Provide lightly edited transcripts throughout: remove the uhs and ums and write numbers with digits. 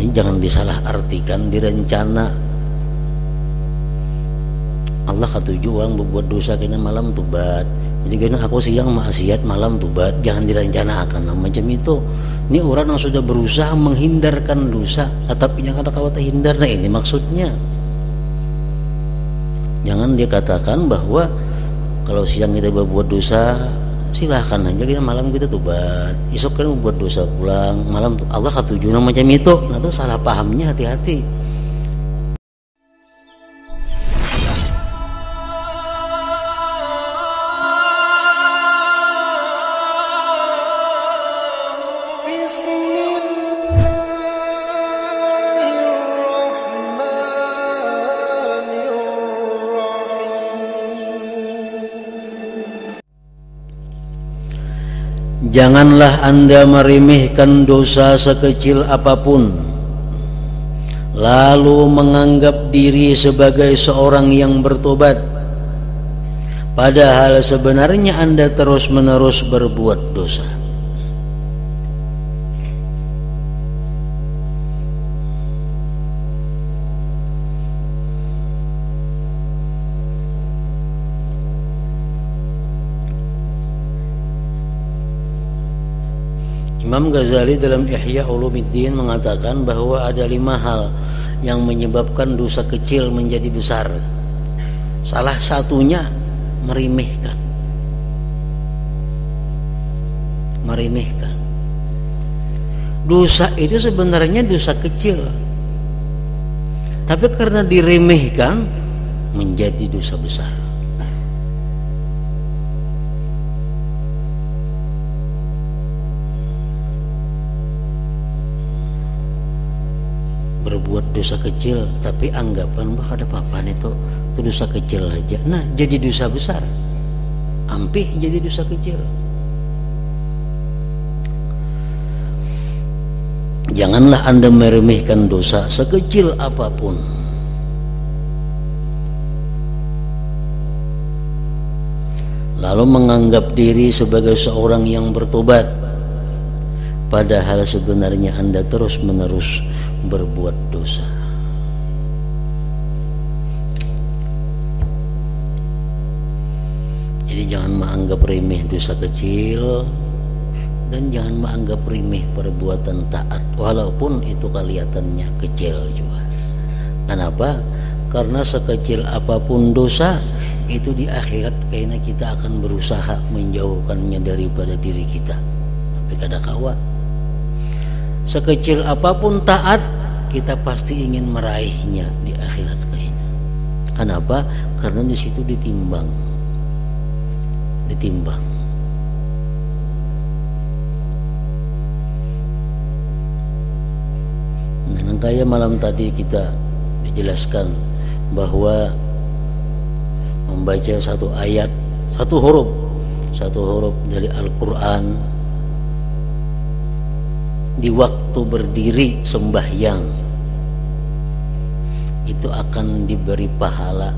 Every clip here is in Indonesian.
Ini jangan disalah artikan, direncana. Allah katuju orang berbuat dosa kena malam tobat. Jadi kena aku siang maksiat malam tobat, jangan direncanakan macam itu. Ini orang yang sudah berusaha menghindarkan dosa, tapi jangan ada kata hindar. Nah ini maksudnya. Jangan dia katakan bahwa kalau siang kita berbuat dosa, silahkan aja kita malam kita tobat. Esok kita membuat dosa pulang malam. Allah katuju macam itu. Nah itu salah pahamnya, hati-hati. Janganlah Anda meremehkan dosa sekecil apapun, lalu menganggap diri sebagai seorang yang bertobat, padahal sebenarnya Anda terus-menerus berbuat dosa. Imam Ghazali dalam Ihya Ulumuddin mengatakan bahwa ada 5 hal yang menyebabkan dosa kecil menjadi besar. Salah satunya meremehkan. Meremehkan. Dosa itu sebenarnya dosa kecil, tapi karena diremehkan menjadi dosa besar. Berbuat dosa kecil tapi anggapan bah ada apa-apaan itu dosa kecil aja. Nah jadi dosa besar, ampih jadi dosa kecil. Janganlah Anda meremehkan dosa sekecil apapun, lalu menganggap diri sebagai seorang yang bertobat, padahal sebenarnya Anda terus-menerus berbuat dosa. Jadi jangan menganggap remeh dosa kecil, dan jangan menganggap remeh perbuatan taat walaupun itu kelihatannya kecil juga. Kenapa? Karena sekecil apapun dosa itu di akhirat kayaknya kita akan berusaha menjauhkannya daripada diri kita, tapi kada kawa. Sekecil apapun taat, kita pasti ingin meraihnya di akhirat kayaknya. Kenapa? Karena di situ ditimbang. Nah, kayak malam tadi kita dijelaskan bahwa membaca satu ayat, satu huruf dari Al-Quran di waktu berdiri sembahyang itu akan diberi pahala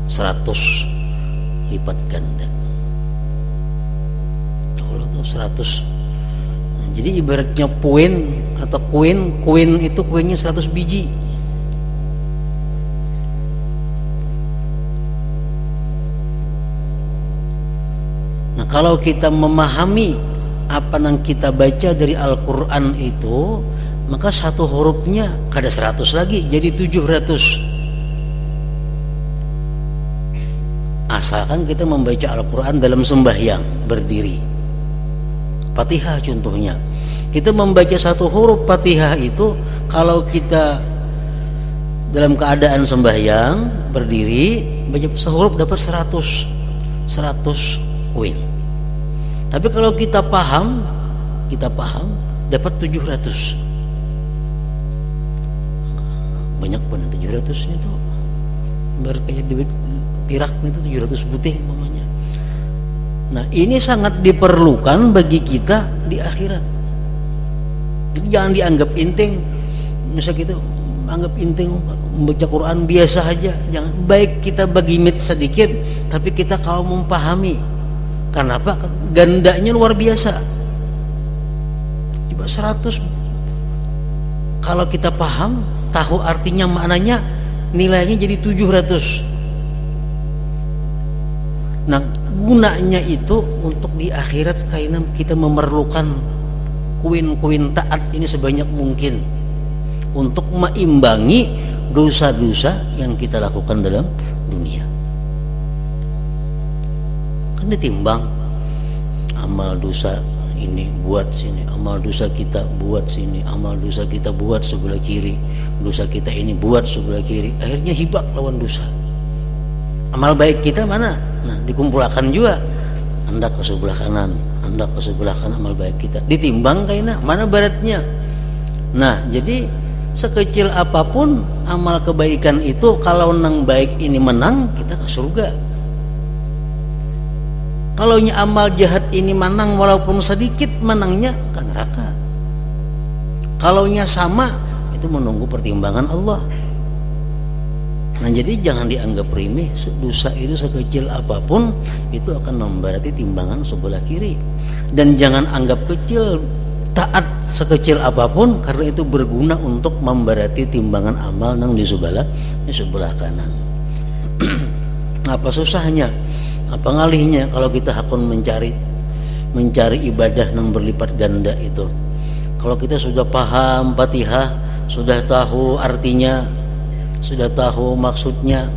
100 lipat ganda. Kalau itu 100. Nah, jadi ibaratnya poin atau koin itu koinnya 100 biji. Nah, kalau kita memahami apa yang kita baca dari Al-Quran itu, maka satu hurufnya kada 100 lagi, jadi 700. Asalkan kita membaca Al-Quran dalam sembahyang berdiri. Fatihah contohnya, kita membaca satu huruf Fatihah itu, kalau kita dalam keadaan sembahyang berdiri baca sehuruf dapat 100 koin. Tapi kalau kita paham dapat 700. Banyak banget 700 itu. Baru kayak duit pirak itu 700 putih namanya. Nah, ini sangat diperlukan bagi kita di akhirat. Jadi jangan dianggap enteng. Misal kita anggap enteng membaca Quran biasa aja. Jangan, baik kita bagi sedikit, tapi kita kalau memahami. Kenapa? Gandanya luar biasa. Coba 100 Kalau kita paham, tahu artinya, maknanya, nilainya jadi 700. Nah, gunanya itu untuk di akhirat, karena kita memerlukan koin-koin taat ini sebanyak mungkin untuk meimbangi dosa-dosa yang kita lakukan dalam dunia. Kan ditimbang, amal dosa ini buat sini, amal dosa kita buat sini, amal dosa kita buat sebelah kiri, dosa kita ini buat sebelah kiri, akhirnya hibak lawan dosa. Amal baik kita mana? Nah, dikumpulkan juga, hendak ke sebelah kanan, hendak ke sebelah kanan amal baik kita, ditimbang kayaknya mana beratnya. Nah, jadi sekecil apapun amal kebaikan itu, kalau nang baik ini menang, kita ke surga. Kalau amal jahat ini menang walaupun sedikit, menangnya ke neraka. Kalau sama, itu menunggu pertimbangan Allah. Nah, jadi jangan dianggap remeh, dosa itu sekecil apapun itu akan memberati timbangan sebelah kiri. Dan jangan anggap kecil taat sekecil apapun, karena itu berguna untuk memberati timbangan amal nang di sebelah kanan. Apa susahnya? Apa ngalihnya kalau kita hakun mencari ibadah nang berlipat ganda itu? Kalau kita sudah paham Fatihah, sudah tahu artinya, sudah tahu maksudnya,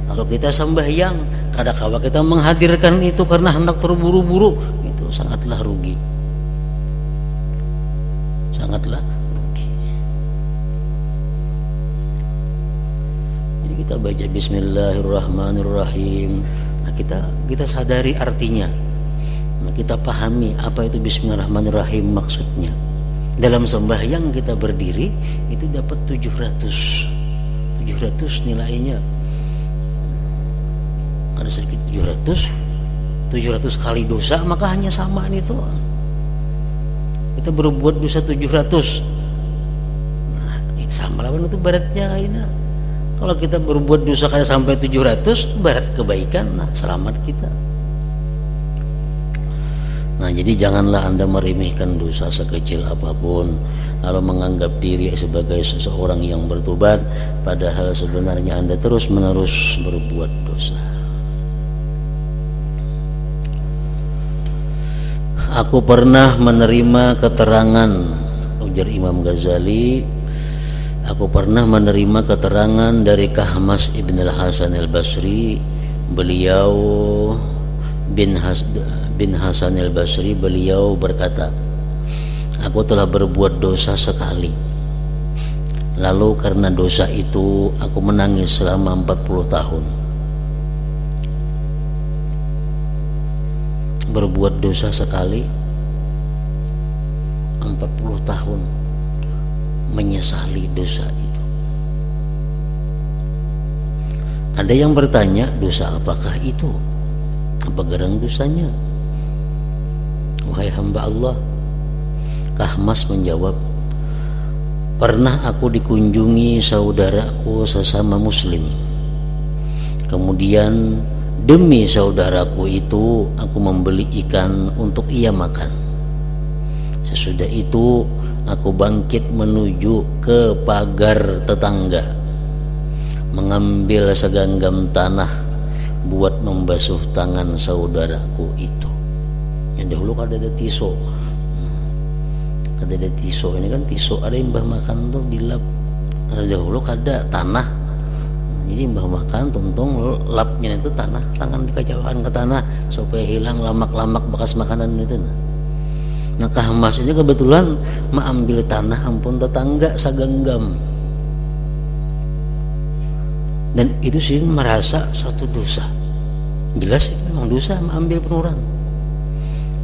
kalau kita sembahyang, kadang-kala kita menghadirkan itu karena hendak terburu-buru, itu sangatlah rugi. Sangatlah rugi. Jadi kita baca Bismillahirrahmanirrahim. Nah, kita sadari artinya. Nah, kita pahami apa itu Bismillahirrahmanirrahim maksudnya. Dalam sembahyang kita berdiri itu dapat 700 nilainya. Ada sedikit 700 kali dosa, maka hanya sama itu. Kita berbuat dosa 700. Nah, itu sama lawan itu beratnya kayaknya. Kalau kita berbuat dosa kayak sampai 700, berat kebaikan, nah selamat kita. Nah, jadi janganlah Anda meremehkan dosa sekecil apapun, kalau menganggap diri sebagai seseorang yang bertobat, padahal sebenarnya Anda terus-menerus berbuat dosa. Aku pernah menerima keterangan, ujar Imam Ghazali, aku pernah menerima keterangan dari Kahmas Ibn al-Hasan al-Basri. Beliau bin Hasan al-Basri, beliau berkata, aku telah berbuat dosa sekali, lalu karena dosa itu aku menangis selama 40 tahun. Berbuat dosa sekali 40 tahun menyesali dosa itu. Ada yang bertanya, dosa apakah itu? Apa gerang dosanya? Wahai hamba Allah, Kahmas menjawab, pernah aku dikunjungi saudaraku sesama muslim. Kemudian demi saudaraku itu aku membeli ikan untuk ia makan. Sesudah itu aku bangkit menuju ke pagar tetangga, mengambil segenggam tanah buat membasuh tangan saudaraku itu. Yang dahulu kan ada tisu. Ada tisu, ini kan tisu ada yang mbah makan tuh dilap. Ada dahulu ada tanah. Jadi mbah makan tuntung lapnya itu tanah, tangan dikacaukan ke tanah supaya hilang lamak-lamak bekas makanan itu. Nah, Kahmas ini kebetulan mengambil tanah ampun tetangga sagenggam. Dan itu sih merasa satu dosa. Jelas itu memang dosa, mengambil penurang.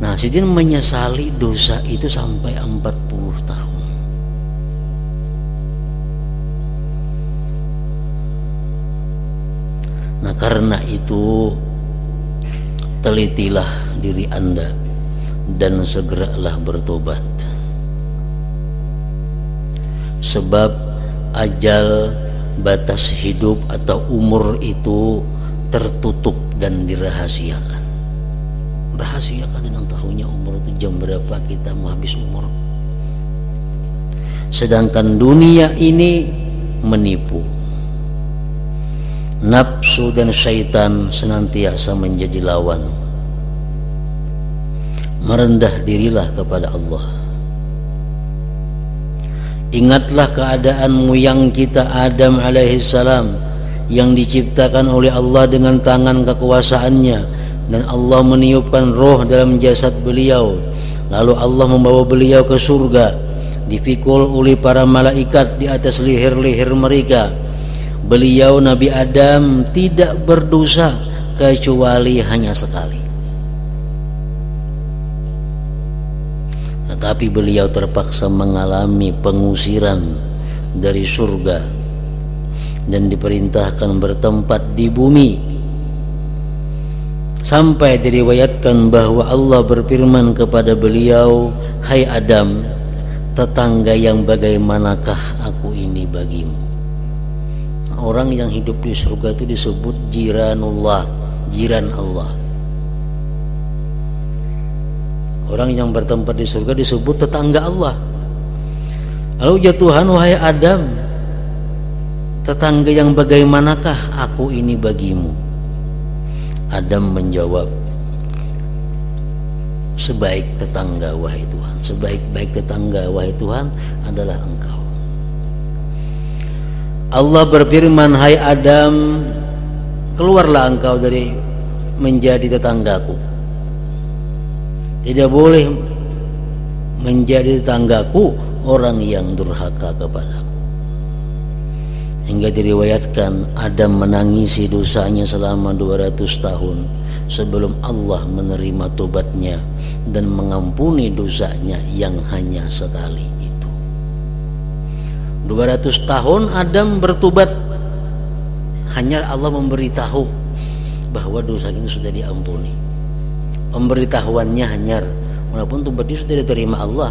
Nah, Sidin menyesali dosa itu sampai 40 tahun. Nah, karena itu telitilah diri Anda dan segeralah bertobat. Sebab ajal, batas hidup atau umur itu tertutup dan dirahasiakan. Rahasiakan dengan tahunya umur itu jam berapa kita mau habis umur. sedangkan dunia ini menipu. Nafsu dan syaitan senantiasa menjadi lawan. Merendah dirilah kepada Allah. Ingatlah keadaanmu yang kita Adam alaihissalam, yang diciptakan oleh Allah dengan tangan kekuasaannya, dan Allah meniupkan roh dalam jasad beliau. Lalu Allah membawa beliau ke surga, dipikul oleh para malaikat di atas leher-leher mereka. Beliau Nabi Adam tidak berdosa kecuali hanya sekali. Tetapi beliau terpaksa mengalami pengusiran dari surga dan diperintahkan bertempat di bumi. Sampai diriwayatkan bahwa Allah berfirman kepada beliau, "Hai Adam, tetangga yang bagaimanakah aku ini bagimu?" Orang yang hidup di surga itu disebut jiranullah, jiran Allah. Orang yang bertempat di surga disebut tetangga Allah. Lalu ya Tuhan, wahai Adam, tetangga yang bagaimanakah aku ini bagimu? Adam menjawab, sebaik tetangga wahai Tuhan, sebaik-baik tetangga wahai Tuhan adalah Engkau. Allah berfirman, "Hai Adam, keluarlah engkau dari menjadi tetanggaku. Tidak boleh menjadi tetanggaku orang yang durhaka kepadaku." Hingga diriwayatkan Adam menangisi dosanya selama 200 tahun sebelum Allah menerima tobatnya dan mengampuni dosanya yang hanya sekali itu. 200 tahun Adam bertobat, hanya Allah memberitahu bahwa dosanya sudah diampuni. Pemberitahuannya hanya, walaupun tobatnya sudah diterima Allah,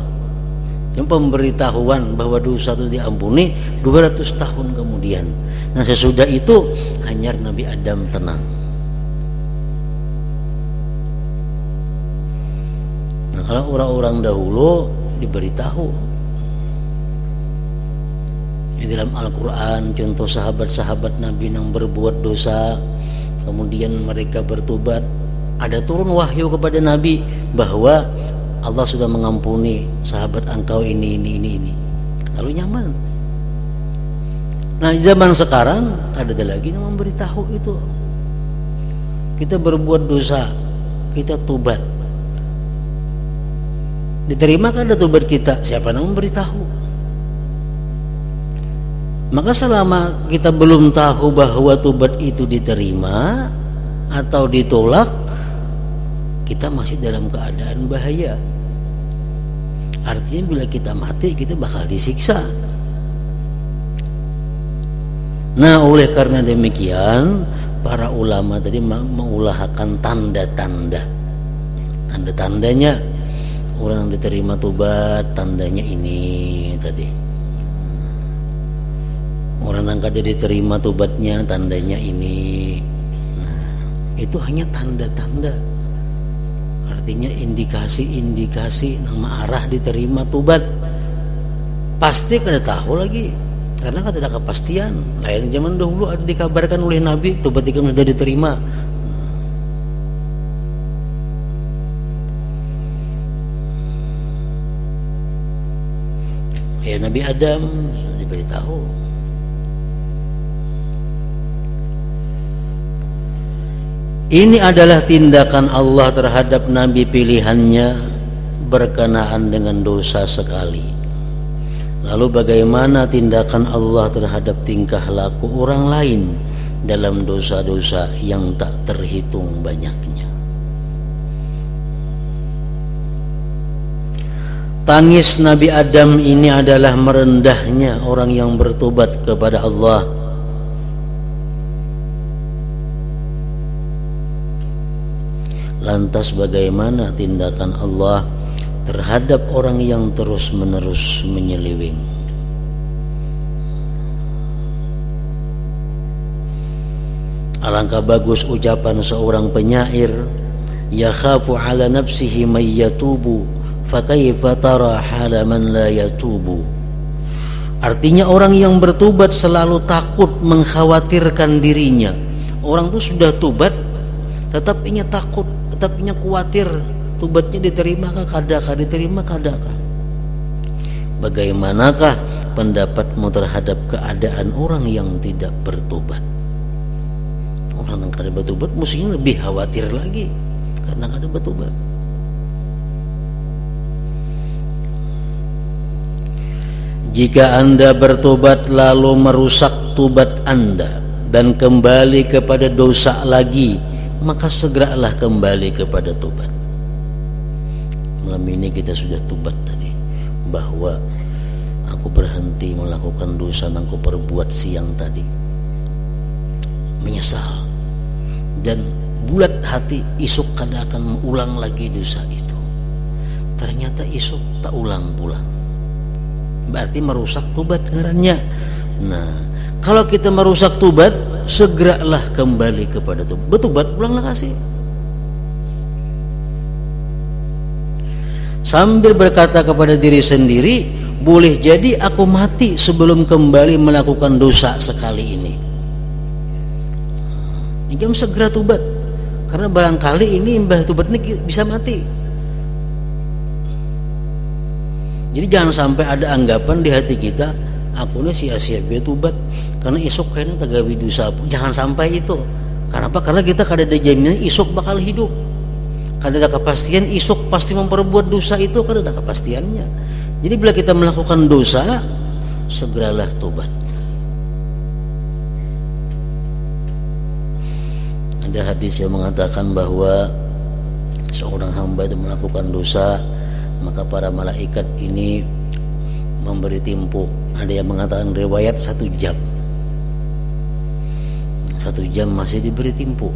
yang pemberitahuan bahwa dosa itu diampuni 200 tahun kemudian. Nah sesudah itu hanya Nabi Adam tenang. Nah kalau orang-orang dahulu diberitahu dalam Al-Quran, contoh sahabat-sahabat Nabi yang berbuat dosa kemudian mereka bertobat, ada turun wahyu kepada Nabi bahwa Allah sudah mengampuni sahabat engkau ini. Lalu nyaman. Nah zaman sekarang ada lagi yang memberitahu itu. Kita berbuat dosa, kita tobat, diterima kan ada tobat kita? Siapa yang memberitahu? Maka selama kita belum tahu bahwa tobat itu diterima atau ditolak, kita masih dalam keadaan bahaya. Artinya bila kita mati, kita bakal disiksa. Nah oleh karena demikian, para ulama tadi mengulahkan tanda-tanda. Tanda-tandanya orang yang diterima tobat, tandanya ini tadi. Orang yang kada diterima tobatnya, tandanya ini. Nah, itu hanya tanda-tanda. Artinya indikasi-indikasi nama arah diterima tobat. Pasti kada tahu lagi, karena kan tidak kepastian. Lain zaman dahulu ada dikabarkan oleh Nabi tobat itu sudah diterima. Ya Nabi Adam sudah diberitahu. Ini adalah tindakan Allah terhadap Nabi pilihannya berkenaan dengan dosa sekali. Lalu bagaimana tindakan Allah terhadap tingkah laku orang lain dalam dosa-dosa yang tak terhitung banyaknya? Tangis Nabi Adam ini adalah merendahnya orang yang bertobat kepada Allah. Lantas bagaimana tindakan Allah terhadap orang yang terus-menerus menyeleweng? Alangkah bagus ucapan seorang penyair, yakhafu ala nafsihi may yatubu fakaifa tara hala man la yatubu. Artinya orang yang bertobat selalu takut mengkhawatirkan dirinya. Orang tuh sudah tobat tetap punya takut, tetap punya khawatir, tobatnya diterimakah kadakah, diterima kadakah. Bagaimanakah pendapatmu terhadap keadaan orang yang tidak bertobat? Orang yang kada bertobat mestinya lebih khawatir lagi karena kada bertobat. Jika Anda bertobat lalu merusak tobat Anda dan kembali kepada dosa lagi, maka segeralah kembali kepada tobat. Malam ini kita sudah tobat tadi, bahwa aku berhenti melakukan dosa yang aku perbuat siang tadi, menyesal, dan bulat hati isuk kada akan mengulang lagi dosa itu. Ternyata isuk tak ulang pulang, berarti merusak tobat ngarannya. Nah, kalau kita merusak tobat, segeralah kembali kepada tobat. Bertobat pulanglah kasih. Sambil berkata kepada diri sendiri, boleh jadi aku mati sebelum kembali melakukan dosa sekali ini. Jam segera tobat, karena barangkali ini mbah tobat ini bisa mati. Jadi jangan sampai ada anggapan di hati kita, aku ini sia-sia biar tobat karena isuk kayaknya tagawi dosa. Jangan sampai itu. Kenapa? Karena kita kada ada jaminan isuk bakal hidup. Kada ada kepastian isuk pasti memperbuat dosa itu, kada ada kepastiannya. Jadi bila kita melakukan dosa, segeralah tobat. Ada hadis yang mengatakan bahwa seorang hamba itu melakukan dosa, maka para malaikat ini memberi tempo. Ada yang mengatakan riwayat 1 jam. 1 jam masih diberi tempo.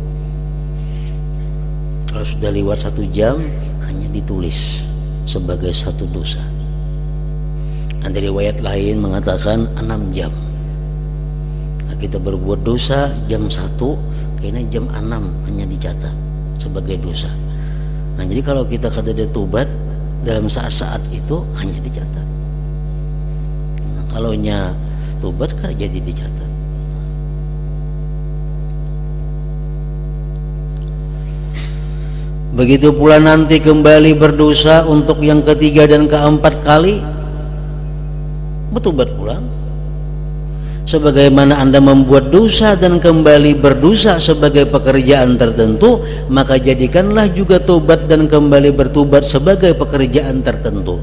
Kalau sudah lewat 1 jam, hanya ditulis sebagai satu dosa. Ada riwayat lain mengatakan 6 jam. Nah, kita berbuat dosa jam 1, kayaknya jam 6 hanya dicatat sebagai dosa. Nah, jadi kalau kita kada ada tobat dalam saat-saat itu hanya dicatat. Nah, kalau nya tobat kan jadi dicatat. Begitu pula nanti kembali berdosa untuk yang ketiga dan keempat kali, bertobat pulang. Sebagaimana Anda membuat dosa dan kembali berdosa sebagai pekerjaan tertentu, maka jadikanlah juga tobat dan kembali bertobat sebagai pekerjaan tertentu.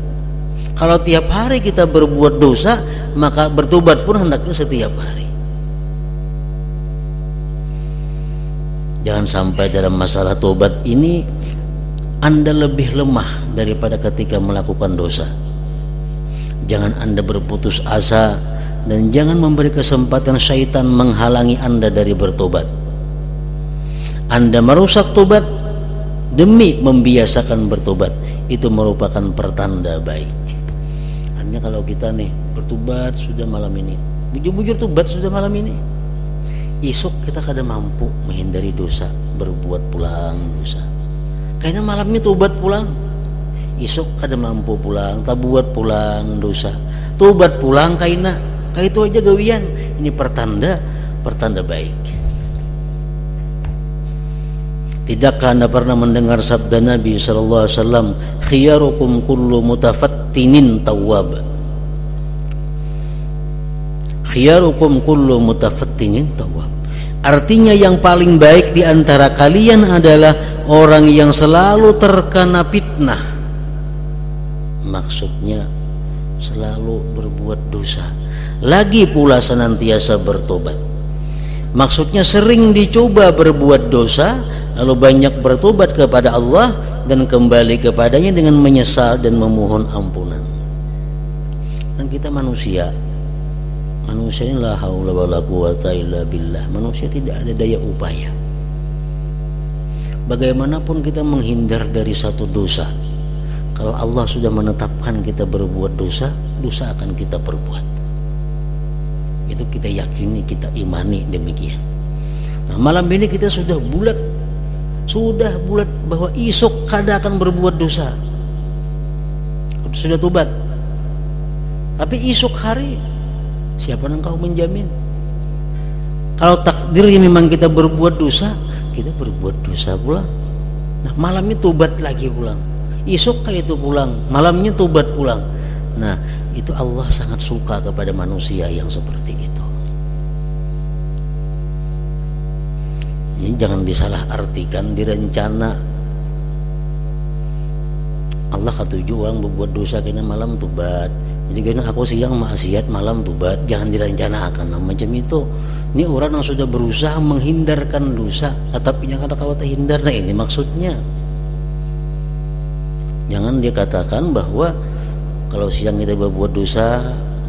Kalau tiap hari kita berbuat dosa, maka bertobat pun hendaknya setiap hari. Jangan sampai dalam masalah tobat ini Anda lebih lemah daripada ketika melakukan dosa. Jangan Anda berputus asa, dan jangan memberi kesempatan syaitan menghalangi Anda dari bertobat. Anda merusak tobat demi membiasakan bertobat, itu merupakan pertanda baik. Artinya kalau kita nih bertobat sudah malam ini, bujur-bujur tobat sudah malam ini, esok kita kada mampu menghindari dosa, berbuat pulang dosa. Karena malamnya tobat pulang, esok kada mampu pulang, tak buat pulang dosa. Tobat pulang kaina, kayak itu aja gawian. Ini pertanda baik. Tidakkah Anda pernah mendengar sabda Nabi sallallahu alaihi wasallam, khiyarukum kullu mutafattinin tawwab. Khiyarukum kullu mutafattinin tawwab. Artinya yang paling baik di antara kalian adalah orang yang selalu terkena fitnah. Maksudnya selalu berbuat dosa, lagi pula senantiasa bertobat. Maksudnya sering dicoba berbuat dosa, lalu banyak bertobat kepada Allah dan kembali kepadanya dengan menyesal dan memohon ampunan. Dan kita manusia ini la haula wala quwata illa billah. Manusia tidak ada daya upaya. Bagaimanapun kita menghindar dari satu dosa, kalau Allah sudah menetapkan kita berbuat dosa, dosa akan kita perbuat. Itu kita yakini, kita imani demikian. Nah, malam ini kita sudah bulat bahwa esok kada akan berbuat dosa. Sudah tobat. Tapi esok hari Siapa yang kau menjamin? Kalau takdirnya memang kita berbuat dosa, kita berbuat dosa pulang. Nah, malamnya tobat lagi pulang. Esok kayak itu pulang, malamnya tobat pulang. Nah, itu Allah sangat suka kepada manusia yang seperti itu. Ini jangan disalah artikan, direncana. Allah katuju orang berbuat dosa kena malam tobat. Jadi kena aku siang maksiat malam tobat, jangan direncanakan macam itu. Ini orang yang sudah berusaha menghindarkan dosa, tetapi jangan ada kata hindar. Nah, ini maksudnya. Jangan dia katakan bahwa kalau siang kita berbuat dosa,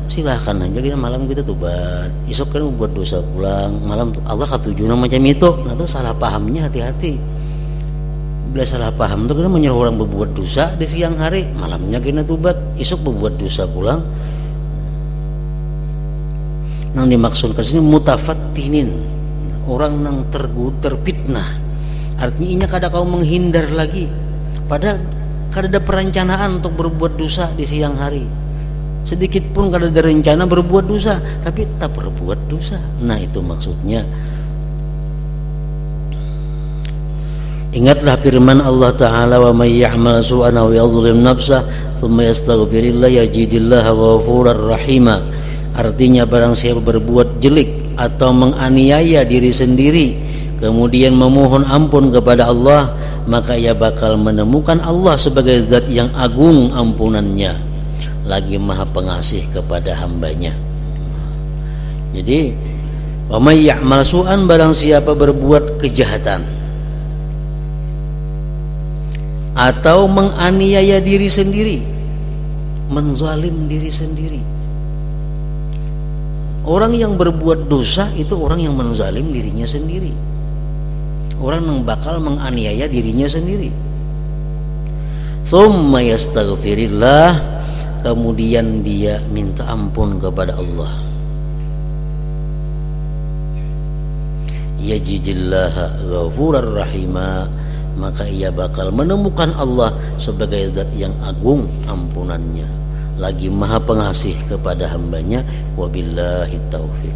silahkan aja kita malam kita tobat. Esok kan membuat dosa pulang, malam Allah katuju macam itu. Nah, itu salah pahamnya, hati-hati. Bila salah paham itu kita menyuruh orang berbuat dosa di siang hari, malamnya kita tobat, esok berbuat dosa pulang. Nang dimaksudkan sini mutafattinin, orang nang terfitnah. Artinya ini kada kau menghindar lagi. Pada kada ada perencanaan untuk berbuat dosa di siang hari. Sedikit pun kada ada rencana berbuat dosa, tapi tak berbuat dosa. Nah, itu maksudnya. Ingatlah firman Allah Ta'ala, wa may ya'mal su'an aw yadhlim nafsah thumma yastaghfirillah yajidillaha ghafurar rahima. Artinya barang siapa berbuat jelek atau menganiaya diri sendiri kemudian memohon ampun kepada Allah, maka ia bakal menemukan Allah sebagai zat yang agung ampunannya, lagi maha pengasih kepada hambanya. Jadi wa may ya'mal su'an, barang siapa berbuat kejahatan atau menganiaya diri sendiri, menzalim diri sendiri. Orang yang berbuat dosa itu orang yang menzalim dirinya sendiri, orang yang bakal menganiaya dirinya sendiri. Tsumma yastaghfirillah, kemudian dia minta ampun kepada Allah, yajidillaha ghafurar rahima, maka ia bakal menemukan Allah sebagai zat yang agung ampunannya, lagi maha pengasih kepada hambanya. Wabillahi taufiq.